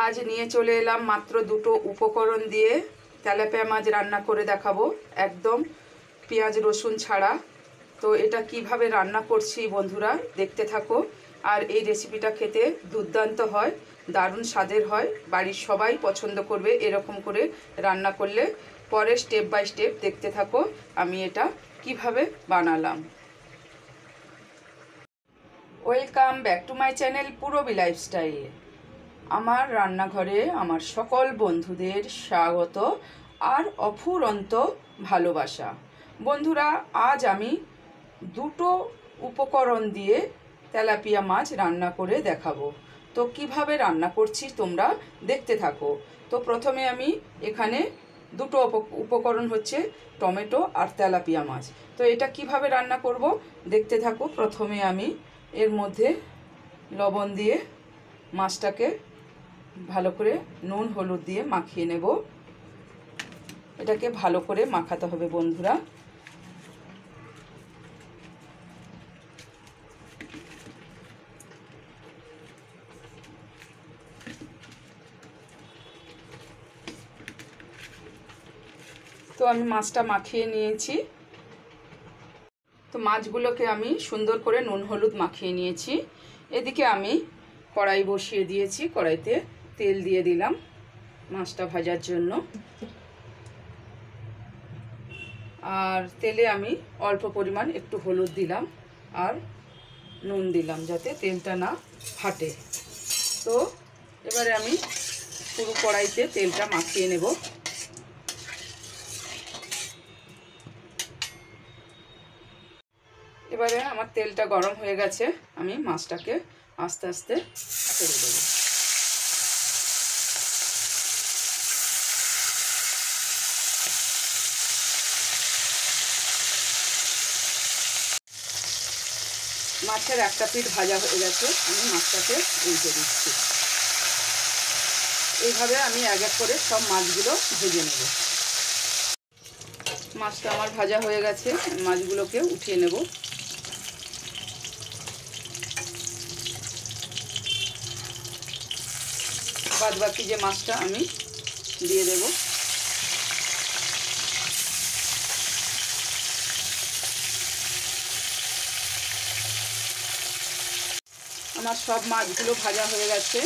আজ নিয়ে চলে এলাম মাত্র দুটো উপকরণ দিয়ে তেলাপিয়া মাছ রান্না করে দেখাবো, একদম পেঁয়াজ রসুন ছাড়া। তো এটা কিভাবে রান্না করছি বন্ধুরা দেখতে থাকো। আর এই রেসিপিটা খেতে দুর্দান্ত হয়, দারুণ স্বাদের হয়, বাড়ির সবাই পছন্দ করবে এরকম করে রান্না করলে। পরে স্টেপ বাই স্টেপ দেখতে থাকো আমি এটা কিভাবে বানালাম। Welcome back to my channel Purabi lifestyle. আমার রান্নাঘরে আমার সকল বন্ধুদের স্বাগত আর অফুরন্ত ভালোবাসা। বন্ধুরা, আজ আমি দুটো উপকরণ দিয়ে তেলাপিয়া মাছ রান্না করে দেখাবো। তো কিভাবে রান্না করছি তোমরা দেখতে থাকো। তো প্রথমে আমি এখানে দুটো উপকরণ হচ্ছে টমেটো আর তেলাপিয়া মাছ। তো এটা কিভাবে রান্না করব দেখতে থাকো। প্রথমে আমি এর মধ্যে লবণ দিয়ে মাছটাকে ভালো করে নুন হলুদ দিয়ে মাখিয়ে নেব। এটাকে ভালো করে মাখাতে হবে বন্ধুরা। তো আমি মাছটা মাখিয়ে নিয়েছি। তো মাছগুলোকে আমি সুন্দর করে নুন হলুদ মাখিয়ে নিয়েছি। এদিকে আমি কড়াই বসিয়ে দিয়েছি, কড়াইতে তেল দিয়ে দিলাম মাছটা ভাজার জন্য। আর তেলে আমি অল্প পরিমাণ একটু হলুদ দিলাম আর নুন দিলাম যাতে তেলটা না ফাটে। তো এবারে আমি পুরো কড়াইতে তেলটা মাখিয়ে নেব। এবারে আমার তেলটা গরম হয়ে গেছে, আমি মাছটাকে আস্তে আস্তে ছেড়ে দেব। মাছের একটা পিঠ ভাজা হয়ে গেছে, আমি মাছটাকে উল্টে দিচ্ছি। এইভাবে আমি এক এক করে সব মাছগুলো ভেজে নেব। মাছটা আমার ভাজা হয়ে গেছে, মাছগুলোকে উঠিয়ে নেব। বাদ বাকি যে মাছটা আমি দিয়ে দেব। আমার সব মাছগুলো ভাজা হয়ে গেছে।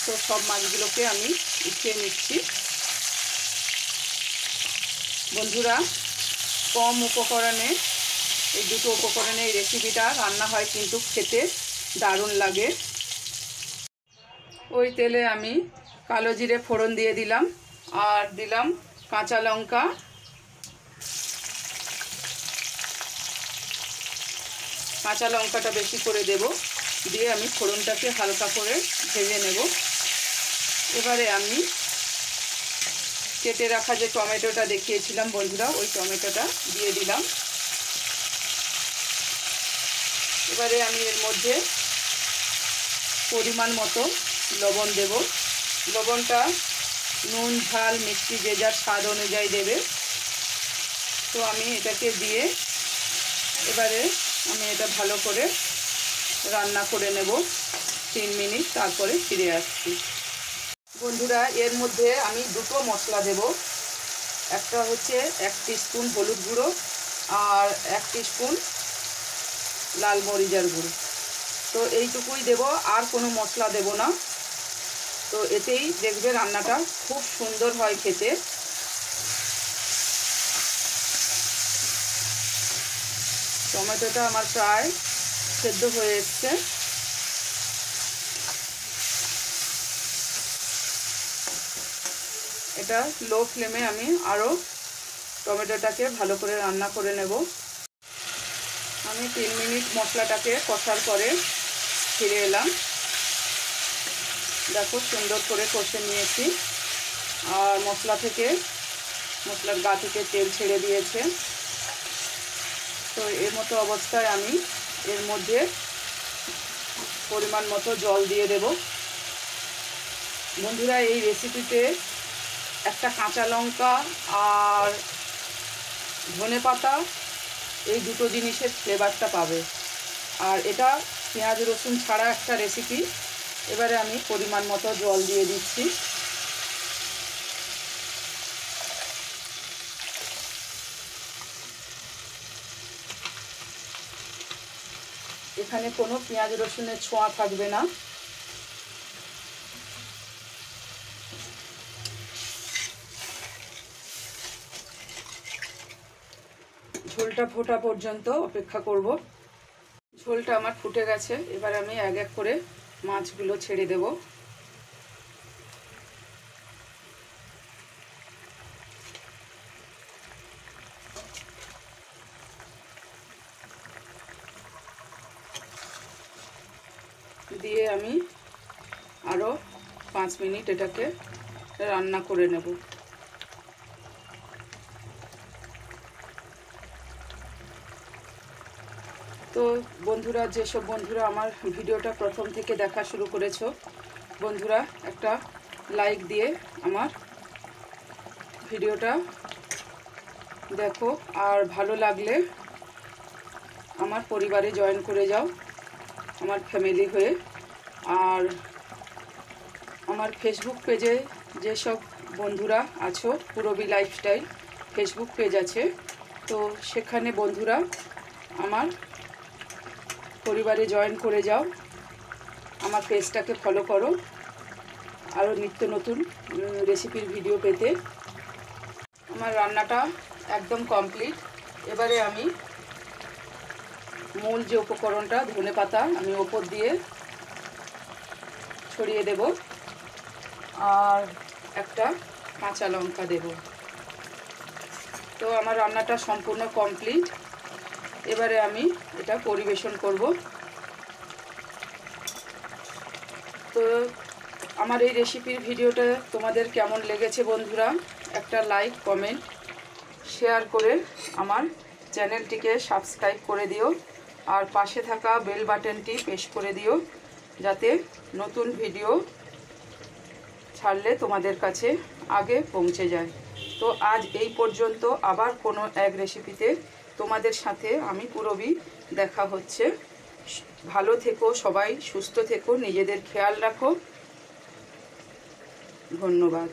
তো সব মাছগুলোকে আমি উঠিয়ে নিচ্ছি। বন্ধুরা, কম উপকরণে এই দুটো উপকরণে এই রেসিপিটা রান্না হয়, কিন্তু খেতে দারুণ লাগে। ওই তেলে আমি কালো জিরে ফোড়ন দিয়ে দিলাম আর দিলাম কাঁচা লঙ্কা। কাঁচা লঙ্কাটা বেশি করে দেব, দিয়ে আমি ফোড়নটাকে হালকা করে ভেজে নেব। এবারে আমি কেটে রাখা যে টমেটোটা দেখিয়েছিলাম বন্ধুরা, ওই টমেটোটা দিয়ে দিলাম। এবারে আমি এর মধ্যে পরিমাণ মতো লবণ দেব। লবণটা নুন ঝাল মিষ্টি যে যার স্বাদ অনুযায়ী দেবে। তো আমি এটাকে দিয়ে এবারে আমি এটা ভালো করে রান্না করে নেব 3 মিনিট, তারপরে ফিরে আসছি। বন্ধুরা, এর মধ্যে আমি দুটো মশলা দেব। একটা হচ্ছে 1 টিস্পুন হলুদ গুঁড়ো আর 1 টিস্পুন লাল মরিচের গুঁড়ো। তো এইটুকুই দেব, আর কোনো মশলা দেব না। তো এতেই দেখবে রান্নাটা খুব সুন্দর হয় খেতে। টমেটোটা আমার প্রায় সেদ্ধ হয়ে এসছে। এটা লো ফ্লেমে আমি আরও টমেটোটাকে ভালো করে রান্না করে নেব। আমি 3 মিনিট মশলাটাকে কষার পরে ফিরে এলাম। দেখো সুন্দর করে কষে নিয়েছি আর মশলার গা থেকে তেল ছেড়ে দিয়েছে। তো এর মতো অবস্থায় আমি এর মধ্যে পরিমাণ মতো জল দিয়ে দেব। বন্ধুরা, এই রেসিপিতে একটা কাঁচা লঙ্কা আর ধনেপাতা এই দুটো জিনিসের ফ্লেভারটা পাবে। আর এটা পেঁয়াজ রসুন ছাড়া একটা রেসিপি, এবারে আমি পরিমাণ মতো জল দিয়ে দিচ্ছি। এখানে কোনো পেঁয়াজ রসুনের ছোঁয়া থাকবে না। ঝোলটা ফোটা পর্যন্ত অপেক্ষা করব। ঝোলটা আমার ফুটে গেছে, এবার আমি এক এক করে মাছগুলো ছেড়ে দেব। দিয়ে আমি আরও 5 মিনিট এটাকে রান্না করে নেব। তো বন্ধুরা, যেসব বন্ধুরা আমার ভিডিওটা প্রথম থেকে দেখা শুরু করেছো, বন্ধুরা একটা লাইক দিয়ে আমার ভিডিওটা দেখো, আর ভালো লাগলে আমার পরিবারে জয়েন করে যাও আমার ফ্যামিলি হয়ে। আর আমার ফেসবুক পেজে যেসব বন্ধুরা আছো, পুরবী লাইফস্টাইল ফেসবুক পেজ আছে, তো সেখানে বন্ধুরা আমার পরিবারে জয়েন করে যাও, আমার পেজটাকে ফলো করো আরও নিত্য নতুন রেসিপির ভিডিও পেতে। আমার রান্নাটা একদম কমপ্লিট। এবারে আমি মূল যে উপকরণটা ধনেপাতা আমি ওপর দিয়ে ছড়িয়ে দেব, আর একটা কাঁচা লঙ্কা দেব। তো আমার রান্নাটা সম্পূর্ণ কমপ্লিট। এবারে আমি এটা পরিবেশন করব। তো আমার এই রেসিপির ভিডিওটা তোমাদের কেমন লেগেছে বন্ধুরা, একটা লাইক কমেন্ট শেয়ার করে আমার চ্যানেলটিকে সাবস্ক্রাইব করে দিও, আর পাশে থাকা বেল বাটনটি প্রেস করে দিও, যাতে নতুন ভিডিও ছাড়লে তোমাদের কাছে আগে পৌঁছে যায়। তো আজ এই পর্যন্ত, আবার কোনো এক রেসিপিতে তোমাদের সাথে আমি পুরবী দেখা হচ্ছে। ভালো থেকো সবাই, সুস্থ থেকো, নিজেদের খেয়াল রাখো। ধন্যবাদ।